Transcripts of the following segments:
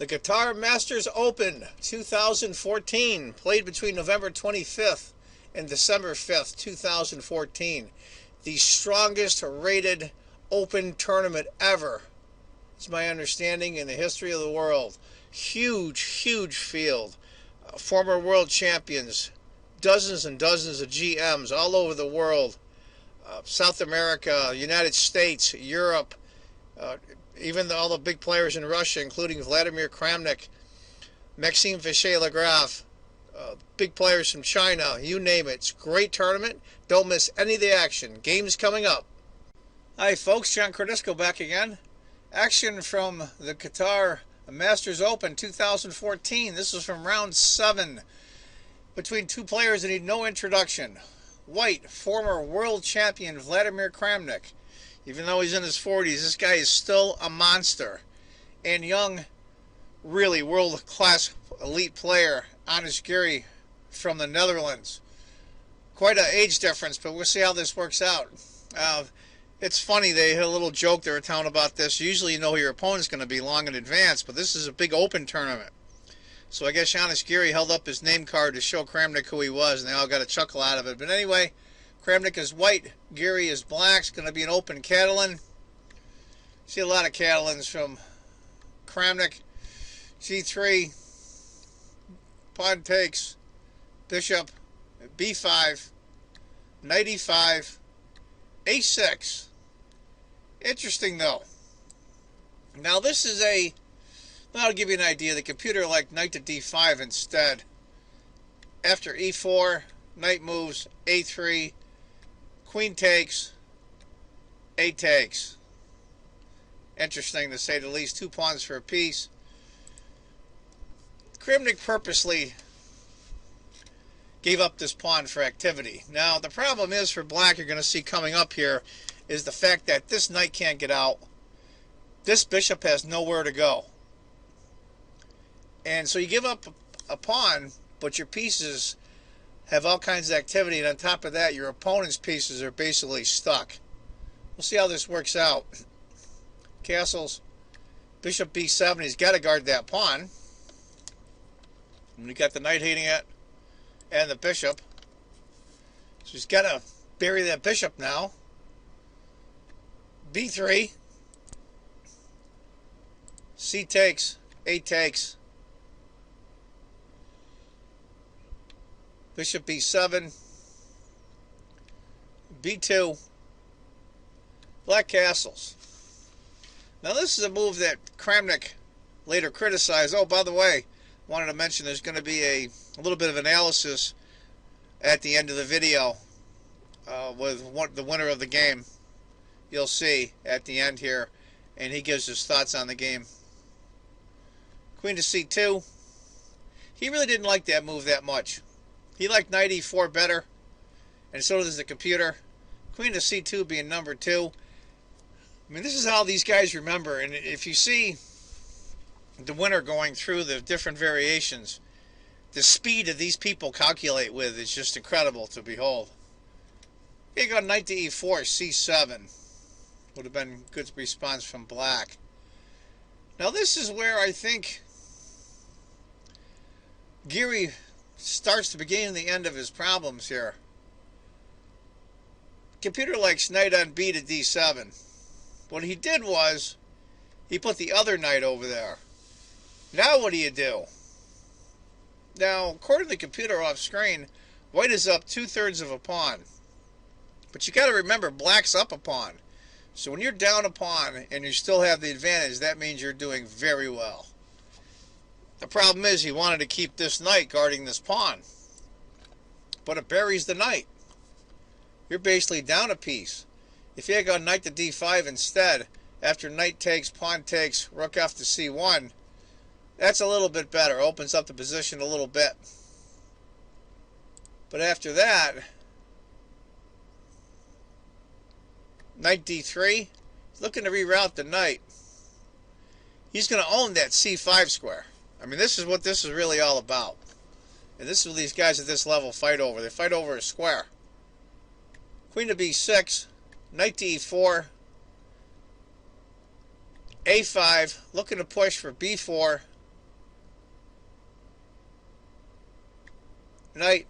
The Qatar Masters Open 2014, played between November 25th and December 5th, 2014. The strongest rated Open tournament ever. It's my understanding in the history of the world. Huge, huge field. Former world champions, dozens and dozens of GMs all over the world. South America, United States, Europe, even all the big players in Russia, including Vladimir Kramnik, Maxime Vachier-Lagrave, big players from China, you name it. It's a great tournament. Don't miss any of the action. Games coming up. Hi folks, John Cordisco back again. Action from the Qatar Masters Open 2014. This is from round 7 between two players that need no introduction. White, former world champion Vladimir Kramnik. Even though he's in his 40s, this guy is still a monster. And young, really world-class elite player, Giri-Rd.7 from the Netherlands. Quite an age difference, but we'll see how this works out. It's funny, they had a little joke they were telling about this. Usually you know who your opponent's going to be long in advance, but this is a big open tournament. So I guess Giri held up his name card to show Kramnik who he was, and they all got a chuckle out of it. But anyway, Kramnik is white, Giri is black. It's going to be an open Catalan. See a lot of Catalans from Kramnik. G3, pawn takes, bishop, b5, knight e5, a6. Interesting though. Now this is I'll give you an idea. The computer liked knight to d5 instead. After e4, knight moves, a3, queen takes, a takes. Interesting to say the least. 2 pawns for a piece. Kramnik purposely gave up this pawn for activity. Now the problem is for black, you're going to see coming up here, is the fact that this knight can't get out. This bishop has nowhere to go. And so you give up a pawn, but your pieces have all kinds of activity, and on top of that, your opponent's pieces are basically stuck. We'll see how this works out. Castles, bishop b7, he's got to guard that pawn. And we got the knight hitting it, and the bishop. So he's got to bury that bishop now. b3, c takes, a takes, bishop b7, b2, black castles. Now this is a move that Kramnik later criticized. Oh, by the way, wanted to mention there's going to be a little bit of analysis at the end of the video with the winner of the game. You'll see at the end here, and he gives his thoughts on the game. Queen to c2. He really didn't like that move that much. He liked knight e4 better, and so does the computer. Queen to c2 being number 2. I mean, this is how these guys remember, and if you see the winner going through the different variations, the speed that these people calculate with is just incredible to behold. Here you go, knight to e4, c7. Would have been a good response from black. Now this is where I think Giri starts the beginning and the end of his problems here. Computer likes knight on b to d7. What he did was he put the other knight over there. Now what do? Now, according to the computer off screen, white is up 2/3 of a pawn. But you got to remember, black's up a pawn. So when you're down a pawn and you still have the advantage, that means you're doing very well. The problem is he wanted to keep this knight guarding this pawn. But it buries the knight. You're basically down a piece. If you had gone knight to d5 instead, after knight takes, pawn takes, rook f to c1, that's a little bit better. Opens up the position a little bit. But after that, knight d3, he's looking to reroute the knight. He's going to own that c5 square. I mean, this is what this is really all about. And this is what these guys at this level fight over. They fight over a square. Queen to b6, knight to e4, a5, looking to push for b4, knight,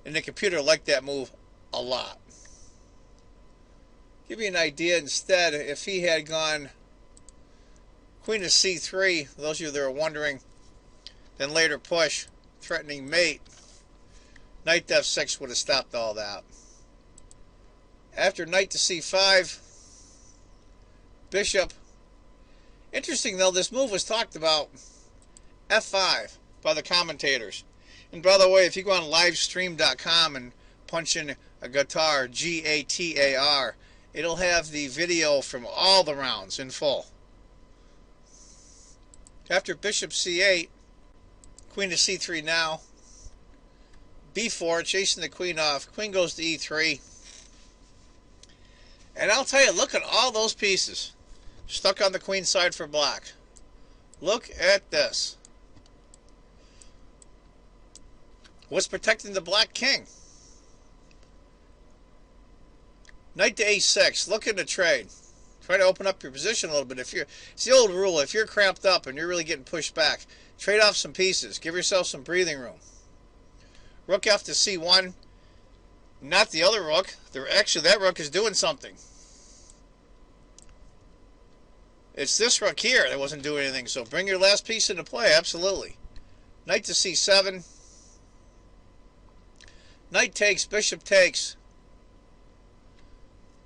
and the computer liked that move a lot. Give you an idea instead, if he had gone queen to c3, those of you that are wondering, then later push, threatening mate, knight to f6 would have stopped all that. After knight to c5, bishop. Interesting though, this move was talked about f5 by the commentators. And by the way, if you go on livestream.com and punch in a Qatar, G-A-T-A-R, it'll have the video from all the rounds in full. After bishop c8, queen to c3 now, b4, chasing the queen off, queen goes to e3. And I'll tell you, look at all those pieces stuck on the queen side for black. Look at this. What's protecting the black king? Knight to a6. Look at the trade. Try to open up your position a little bit. It's the old rule. If you're cramped up and you're really getting pushed back, trade off some pieces. Give yourself some breathing room. Rook f to c1. Not the other rook. Actually, that rook is doing something. It's this rook here that wasn't doing anything. So bring your last piece into play. Absolutely. Knight to c7. Knight takes. Bishop takes.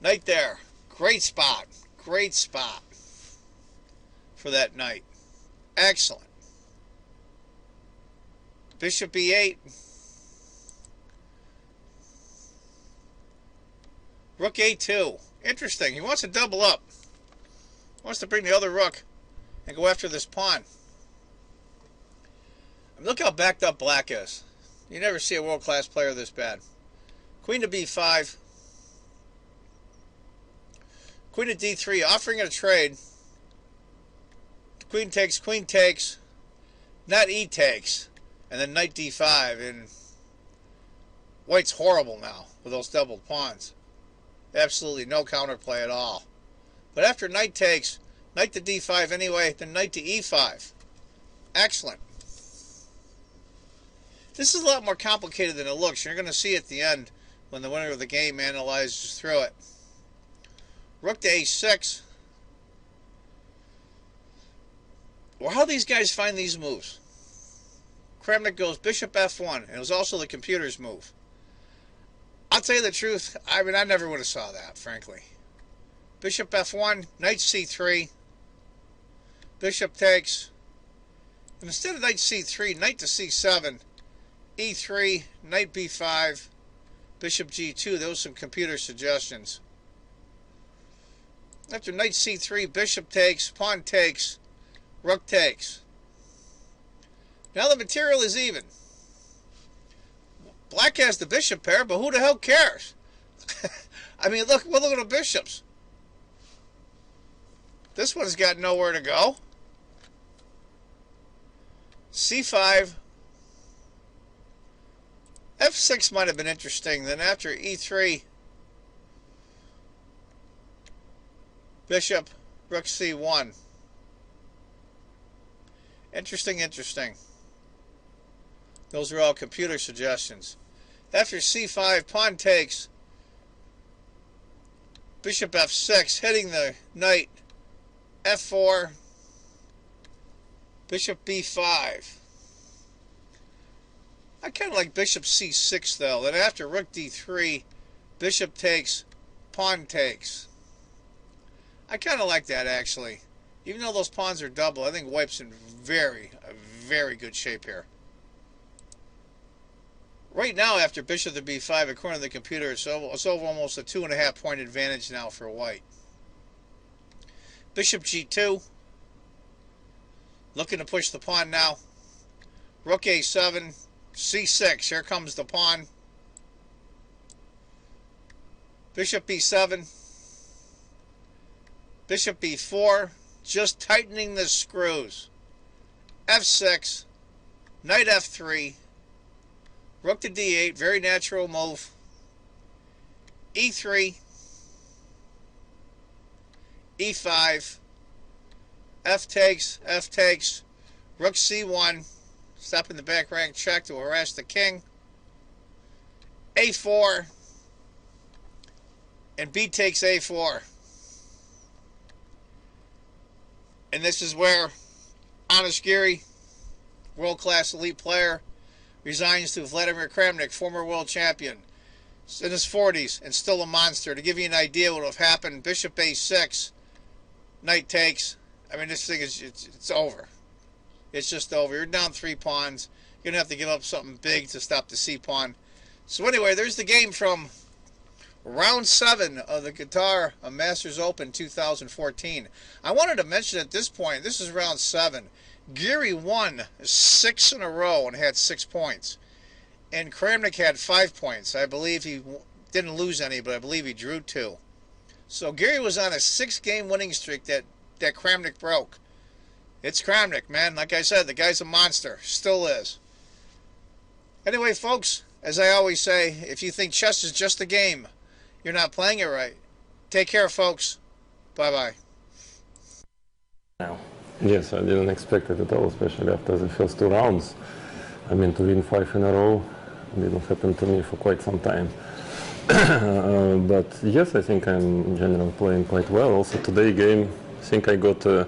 Knight there. Great spot. Great spot for that knight. Excellent. Bishop e8. Rook a2. Interesting. He wants to double up. He wants to bring the other rook and go after this pawn. I mean, look how backed up black is. You never see a world-class player this bad. Queen to b5. Queen to d3, offering it a trade. Queen takes, not e takes, and then knight d5. And white's horrible now with those doubled pawns. Absolutely no counterplay at all. But after knight takes, knight to d5 anyway, then knight to e5. Excellent. This is a lot more complicated than it looks. You're going to see at the end when the winner of the game analyzes through it. Rook to a6. Well, how do these guys find these moves? Kramnik goes bishop f1. And it was also the computer's move. I'll tell you the truth. I mean, I never would have saw that, frankly. Bishop f1, knight c3. Bishop takes. And instead of knight c3, knight to c7. e3, knight b5. Bishop g2. Those are some computer suggestions. After knight c3, bishop takes, pawn takes, rook takes. Now the material is even. Black has the bishop pair, but who the hell cares? I mean, look at the bishops. This one's got nowhere to go. c5. f6 might have been interesting. Then after e3, bishop, rook c1. Interesting. Those are all computer suggestions. After c5, pawn takes. Bishop f6, hitting the knight. f4. Bishop b5. I kind of like bishop c6 though. Then after rook d3, bishop takes, pawn takes. I kind of like that actually. Even though those pawns are double, I think white's in very good shape here. Right now, after bishop to b5, according to the computer, it's over almost a 2.5 point advantage now for white. Bishop g2. Looking to push the pawn now. Rook a7. c6. Here comes the pawn. Bishop b7. Bishop b4. Just tightening the screws. f6. Knight f3. Rook to d8. Very natural move. e3. e5. F takes. Rook c1. Stopping the back rank check to harass the king. A4. And B takes A4. And this is where Honest Giri, world-class elite player, resigns to Vladimir Kramnik, former world champion. In his 40s and still a monster. To give you an idea what would have happened, Bishop A6, knight takes. I mean, this thing is, it's over. It's just over. You're down 3 pawns. You're going to have to give up something big to stop the C pawn. So anyway, there's the game from round 7 of the Qatar Masters Open 2014. I wanted to mention at this point, this is round 7. Giri won 6 in a row and had 6 points. And Kramnik had 5 points. I believe he didn't lose any, but I believe he drew 2. So Giri was on a 6-game winning streak that Kramnik broke. It's Kramnik, man. Like I said, the guy's a monster. Still is. Anyway, folks, as I always say, if you think chess is just a game, you're not playing it right. Take care, folks. Bye-bye. Yes, I didn't expect it at all, especially after the first 2 rounds. I mean, to win 5 in a row didn't happen to me for quite some time. But yes, I think I'm in general playing quite well. Also today game, I think I got a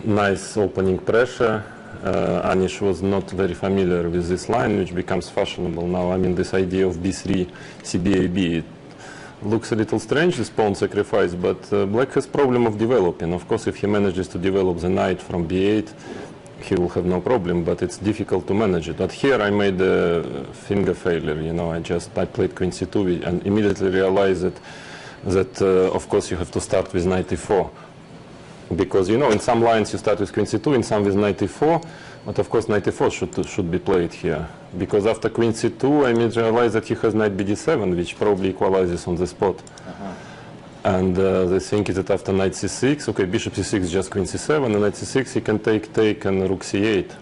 nice opening pressure. Anish was not very familiar with this line, which becomes fashionable now. I mean, this idea of B3, CBAB, it looks a little strange, this pawn sacrifice, but Black has problem of developing. Of course, if he manages to develop the knight from B8, he will have no problem, but it's difficult to manage it. But here I made a finger failure, you know, I played Queen C2 and immediately realized that of course you have to start with knight E4. Because, you know, in some lines you start with Queen C2, in some with knight E4, but of course knight E4 should be played here. Because after Queen C2 I immediately realized that he has knight BD7, which probably equalizes on the spot. And the thing is that after knight C6, okay, bishop C6 is just Queen C7, and knight C6 he can take and rook C8.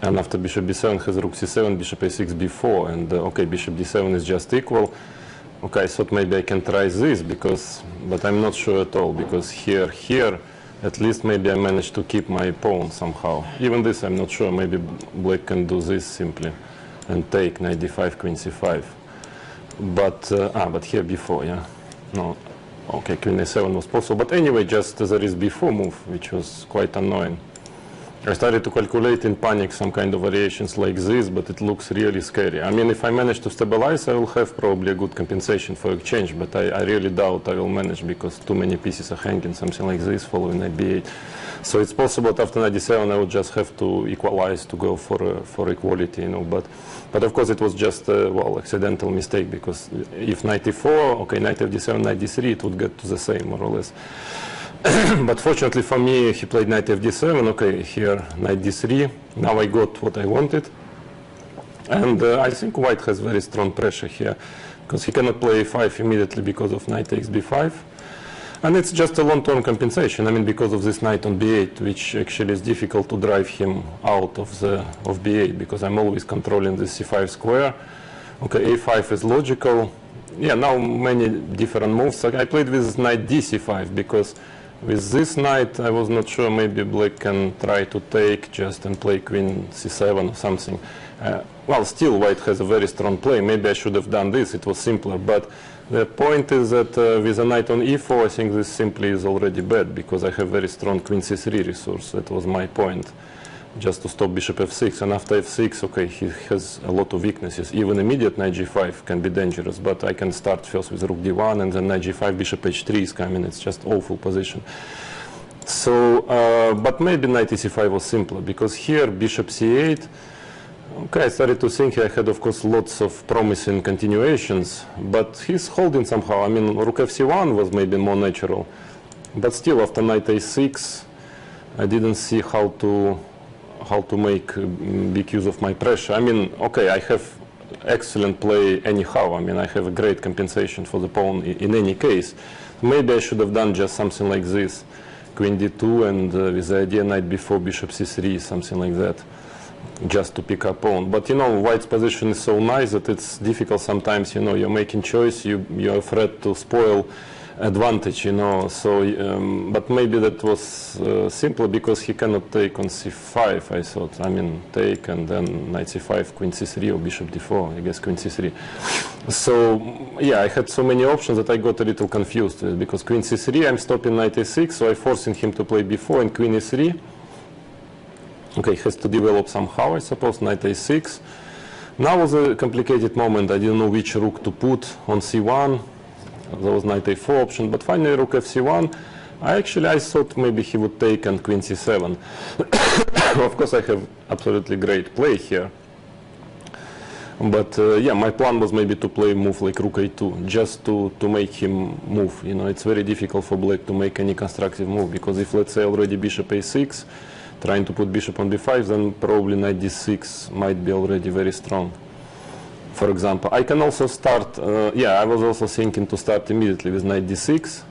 And after bishop B7 has rook C7, bishop A6, B4, and okay, bishop D7 is just equal. Okay, I thought maybe I can try this, but I'm not sure at all, because here, at least maybe I managed to keep my pawn somehow. Even this I'm not sure, maybe Black can do this simply, and take knight D5, Queen C5. But here B4, yeah. No, okay, Queen A7 was possible, but anyway, just there is B4 move, which was quite annoying. I started to calculate in panic some kind of variations like this, but it looks really scary. I mean, if I manage to stabilize, I will have probably a good compensation for exchange, but I really doubt I will manage, because too many pieces are hanging, something like this, following knight B8. So it's possible that after knight D7 I would just have to equalize, to go for equality, you know, but of course it was just a, well, accidental mistake, because if knight E4, okay, knight FD7, knight D3, it would get to the same, more or less. But fortunately for me, he played knight FD7, okay, here knight D3, now I got what I wanted. And I think White has very strong pressure here, because he cannot play E5 immediately because of knight takes B5. And it's just a long-term compensation, I mean, because of this knight on B8, which actually is difficult to drive him out of B8, because I'm always controlling the C5 square. Okay, A5 is logical. Yeah, now many different moves. I played with knight D-C5, because with this knight I was not sure, maybe Black can try to take just and play Queen C7 or something. Well, still White has a very strong play. Maybe I should have done this, it was simpler, but the point is that with a knight on E4, I think this simply is already bad, because I have very strong Queen C3 resource. That was my point, just to stop bishop F6. And after F6, okay, he has a lot of weaknesses. Even immediate knight G5 can be dangerous, but I can start first with rook D1, and then knight G5, bishop H3 is coming. It's just awful position. So, but maybe knight EC5 was simpler, because here bishop C8, okay, I started to think I had, of course, lots of promising continuations, but he's holding somehow. I mean, rook F1 was maybe more natural, but still, after knight A6, I didn't see how to make big use of my pressure. I mean, okay, I have excellent play anyhow. I mean, I have a great compensation for the pawn in any case. Maybe I should have done just something like this, Queen D2, and with the idea knight B4, bishop C3, something like that, just to pick up pawn. But you know, White's position is so nice that it's difficult sometimes. You know, you're making choice, you're afraid to spoil advantage, you know. So, but maybe that was simpler because he cannot take on c5, I thought. I mean, take and then knight c5, queen c3, or bishop d4, I guess queen c3. So, yeah, I had so many options that I got a little confused with, because queen c3, I'm stopping knight a6, so I'm forcing him to play b4 and queen e3. Okay, has to develop somehow, I suppose, knight a6. Now was a complicated moment. I didn't know which rook to put on c1. There was knight a4 option, but finally rook fc1. I thought maybe he would take and queen c7. Of course, I have absolutely great play here. But yeah, my plan was maybe to play a move like rook a2, just to make him move. You know, it's very difficult for black to make any constructive move, because if, let's say, already bishop a6, trying to put bishop on b5, then probably knight d6 might be already very strong. For example, I can also start, yeah, I was also thinking to start immediately with knight d6.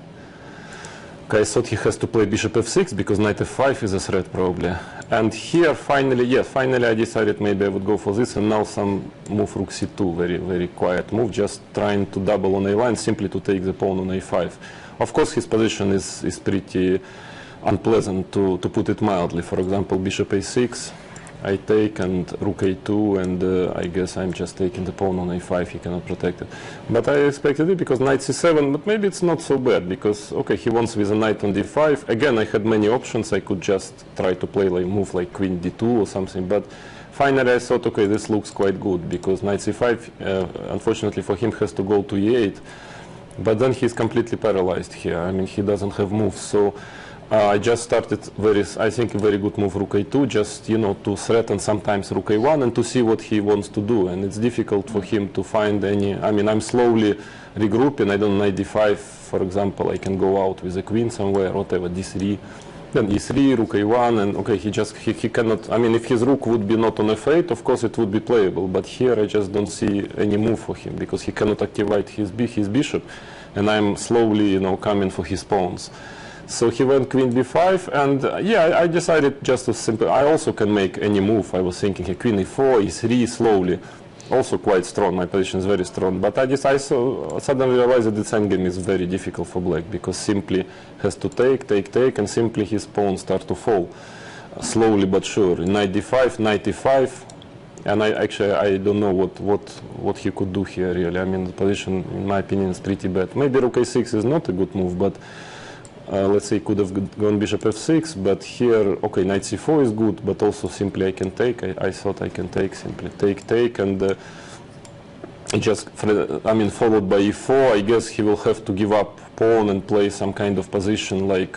Okay, I thought he has to play bishop f6 because knight f5 is a threat probably. And here finally, yes, finally I decided maybe I would go for this, and now some move rook c2, very, very quiet move, just trying to double on a line simply to take the pawn on a5. Of course, his position is pretty unpleasant, to put it mildly. For example, bishop a6, I take, and rook a2, and I guess I'm just taking the pawn on a5, he cannot protect it. But I expected it because knight c7, but maybe it's not so bad, because, okay, he wants with a knight on d5. Again, I had many options. I could just try to play like move like queen d2 or something, but finally I thought, okay, this looks quite good, because knight c5, unfortunately for him, has to go to e8, but then he's completely paralyzed here. I mean, he doesn't have moves, so I just started I think a very good move rook a2, just, you know, to threaten sometimes rook a1 and to see what he wants to do. And it's difficult for him to find any, I mean, I'm slowly regrouping. I don't know, knight d5, for example, I can go out with a queen somewhere, whatever, d3, then e3, rook a1, and okay, he cannot, I mean, if his rook would be not on f8, of course it would be playable, but here I just don't see any move for him, because he cannot activate his bishop, and I'm slowly, you know, coming for his pawns. So he went queen b5, and yeah, I decided just to simply, I also can make any move. I was thinking a queen e4, e3 slowly, also quite strong. My position is very strong, but I suddenly realized that this endgame is very difficult for black, because simply has to take, and simply his pawns start to fall, slowly but sure. Knight d5, knight e5, and I don't know what he could do here really. I mean, the position, in my opinion, is pretty bad. Maybe rook a6 is not a good move, but let's say could have gone bishop f6, but here, okay, knight c4 is good, but also simply I can take. I thought I can take, simply take, and just, I mean, followed by e4. I guess he will have to give up pawn and play some kind of position like,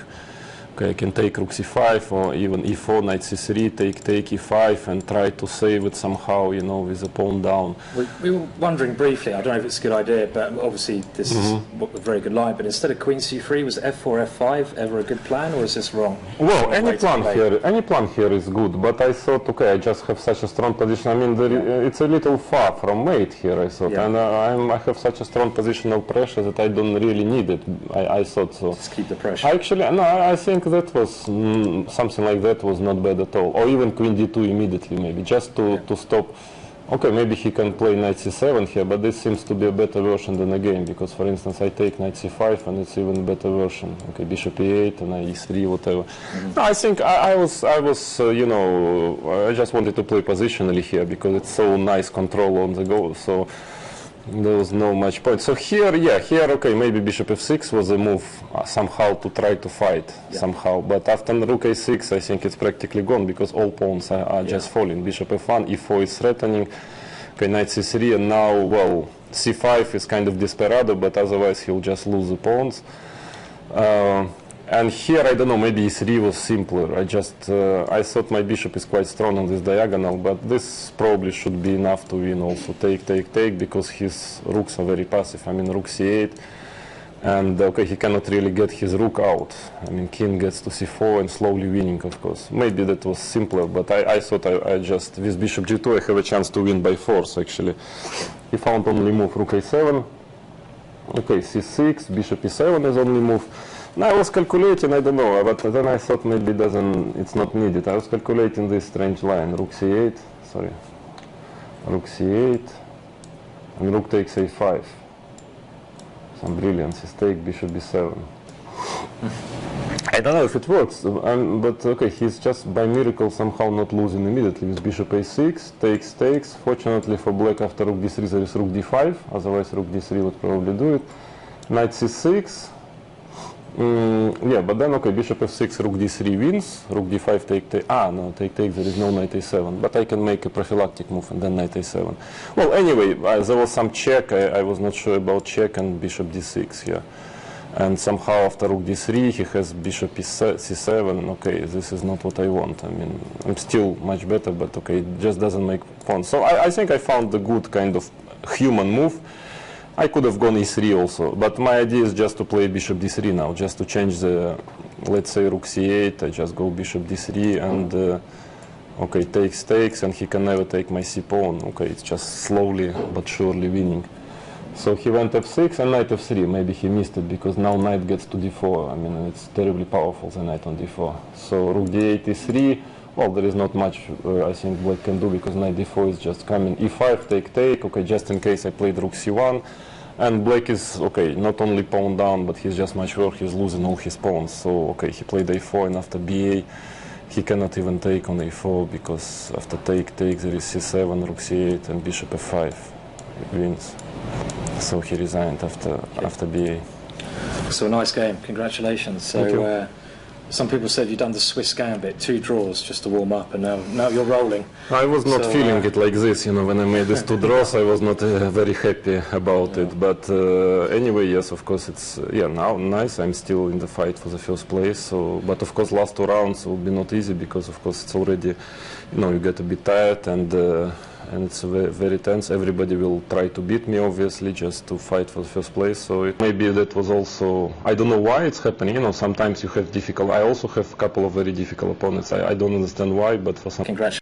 okay, I can take rook c5, or even e4, knight c3, take e5, and try to save it somehow, you know, with the pawn down. We were wondering briefly, I don't know if it's a good idea, but obviously this is a very good line, but instead of queen c3, was f4, f5 ever a good plan, or is this wrong? Well, any plan here is good, but I thought, okay, I just have such a strong position. I mean, it's a little far from mate here, I thought, and I have such a strong positional pressure that I don't really need it. I thought so. Just keep the pressure. Actually, no, I think that was something like that was not bad at all, or even queen d2 immediately, maybe just to stop. Okay, maybe he can play knight c7 here, but this seems to be a better version than a game, because for instance I take knight c5 and it's even a better version. Okay, bishop e8 and e3, whatever. I think I was you know, I just wanted to play positionally here because it's so nice control on the go, so there was no much point. So here, yeah, here, okay, maybe bishop f6 was a move somehow to try to fight somehow. But after rook a6, I think it's practically gone, because all pawns are just falling. Bishop f1, e4 is threatening. Okay, knight c3, and now, well, c5 is kind of desperado, but otherwise he'll just lose the pawns. And here, I don't know, maybe e3 was simpler. I thought my bishop is quite strong on this diagonal, but this probably should be enough to win also. Take, because his rooks are very passive. I mean, rook c8, and okay, he cannot really get his rook out. I mean, king gets to c4 and slowly winning, of course. Maybe that was simpler, but I thought I just, with bishop g2, I have a chance to win by force, actually. He found only move rook a7. Okay, c6, bishop e7 is only move. Now I was calculating, I don't know, but then I thought maybe it's not needed. I was calculating this strange line, rook c8, rook c8, and rook takes a5. Some brilliance. His take, bishop b7. I don't know if it works, but okay, he's just by miracle somehow not losing immediately with bishop a6, takes. Fortunately for black, after rook d3 there is rook d5, otherwise rook d3 would probably do it. Knight c6. Yeah, but then okay, bishop f6, rook d3 wins, rook d5, take. No, take, there is no knight a7, but I can make a prophylactic move and then knight a7. Well, anyway, there was some check, I was not sure about check and bishop d6 here. And somehow after rook d3 he has bishop c7. Okay, this is not what I want. I mean, I'm still much better, but okay, it just doesn't make fun. So I think I found the good kind of human move. I could have gone e3 also, but my idea is just to play bishop d3 now, just to change the, let's say rook c8, I just go bishop d3 and okay, takes, and he can never take my c pawn. Okay, it's just slowly but surely winning. So he went f6 and knight f3. Maybe he missed it because now knight gets to d4. I mean, it's terribly powerful, the knight on d4. So rook d8, e3. Well, there is not much I think black can do because knight d4 is just coming. e5, take. Okay, just in case I played rook c1. And black is, okay, not only pawn down, but he's just much worse. He's losing all his pawns. So, okay, he played a4 and after ba, he cannot even take on a4 because after take, there is c7, rook c8 and bishop f5 wins. So he resigned after BA. So a nice game, congratulations. So some people said you've done the Swiss gambit, 2 draws just to warm up, and now you're rolling. I was not feeling it like this, you know, when I made these 2 draws, I was not very happy about it. But anyway, yes, of course, it's, now nice, I'm still in the fight for the first place. So, but of course, last 2 rounds will be not easy because, of course, it's already, you know, you get a bit tired and it's very, very tense. Everybody will try to beat me, obviously, just to fight for the first place. So maybe that was also, I don't know why it's happening. You know, sometimes you have difficult. I also have a couple of very difficult opponents. I don't understand why, but for some. Congratulations.